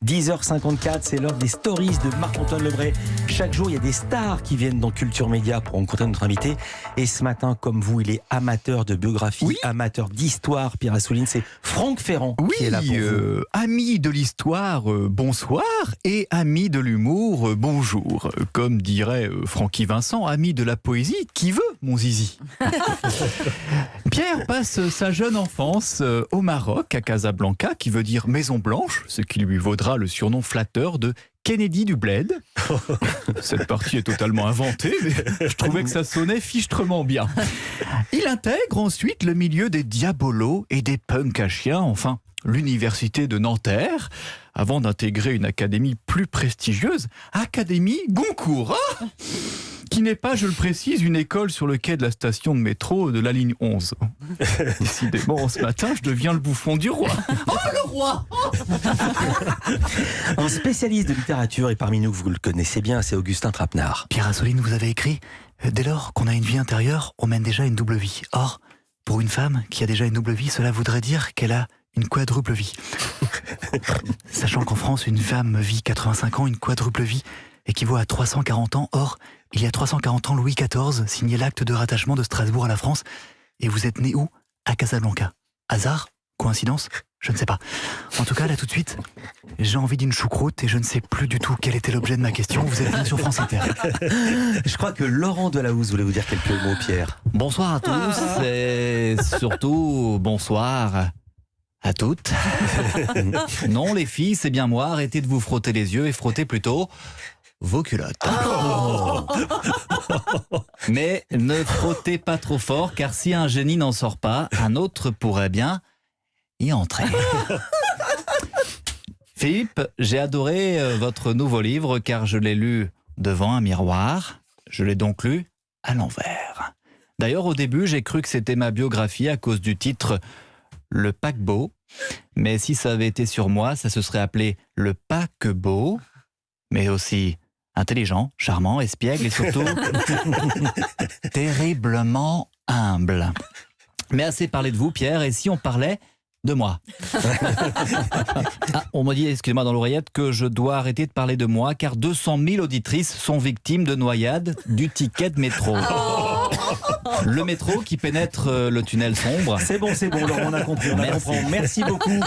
10h54, c'est l'heure des stories de Marc-Antoine Lebray. Chaque jour, il y a des stars qui viennent dans Culture Média pour rencontrer notre invité. Et ce matin, comme vous, il est amateur de biographie, amateur d'histoire. Pierre Assouline, c'est Franck Ferrand qui est là pour vous. Ami de l'histoire, bonsoir, et ami de l'humour, bonjour. Comme dirait Francky Vincent, ami de la poésie, qui veut, mon zizi. Pierre passe sa jeune enfance au Maroc, à Casablanca, qui veut dire Maison Blanche, ce qui lui vaudra le surnom flatteur de Kennedy du Bled. Cette partie est totalement inventée, mais je trouvais que ça sonnait fichtrement bien. Il intègre ensuite le milieu des diabolos et des punks à chiens, enfin l'université de Nanterre, avant d'intégrer une académie plus prestigieuse, Académie Goncourt, qui n'est pas, je le précise, une école sur le quai de la station de métro de la ligne 11. Décidément, ce matin, je deviens le bouffon du roi. Oh, le roi! Un spécialiste de littérature, et parmi nous, vous le connaissez bien, c'est Augustin Trapenard. Pierre Assouline, vous avez écrit « Dès lors qu'on a une vie intérieure, on mène déjà une double vie. Or, pour une femme qui a déjà une double vie, cela voudrait dire qu'elle a une quadruple vie. » Sachant qu'en France, une femme vit 85 ans, une quadruple vie équivaut à 340 ans. Or, il y a 340 ans, Louis XIV signait l'acte de rattachement de Strasbourg à la France. Et vous êtes né où? À Casablanca. Hasard? Coïncidence? Je ne sais pas. En tout cas, là tout de suite, j'ai envie d'une choucroute et je ne sais plus du tout quel était l'objet de ma question. Vous êtes bien sur France Inter. Je crois que Laurent Delahousse voulait vous dire quelques mots, Pierre. Bonsoir à tous et surtout bonsoir à toutes. Non, les filles, c'est bien moi. Arrêtez de vous frotter les yeux et frottez plutôt vos culottes. Mais ne frottez pas trop fort, car si un génie n'en sort pas, un autre pourrait bien y entrer. Philippe, j'ai adoré votre nouveau livre, car je l'ai lu devant un miroir. Je l'ai donc lu à l'envers. D'ailleurs, au début, j'ai cru que c'était ma biographie à cause du titre « Le paquebot ». Mais si ça avait été sur moi, ça se serait appelé « Le paquebot », mais aussi intelligent, charmant, espiègle et surtout terriblement humble. Mais assez parlé de vous, Pierre, et si on parlait de moi? On me dit, excusez-moi dans l'oreillette, que je dois arrêter de parler de moi, car 200 000 auditrices sont victimes de noyade du ticket de métro. Le métro qui pénètre le tunnel sombre. C'est bon, Laurent, on a compris. Merci beaucoup.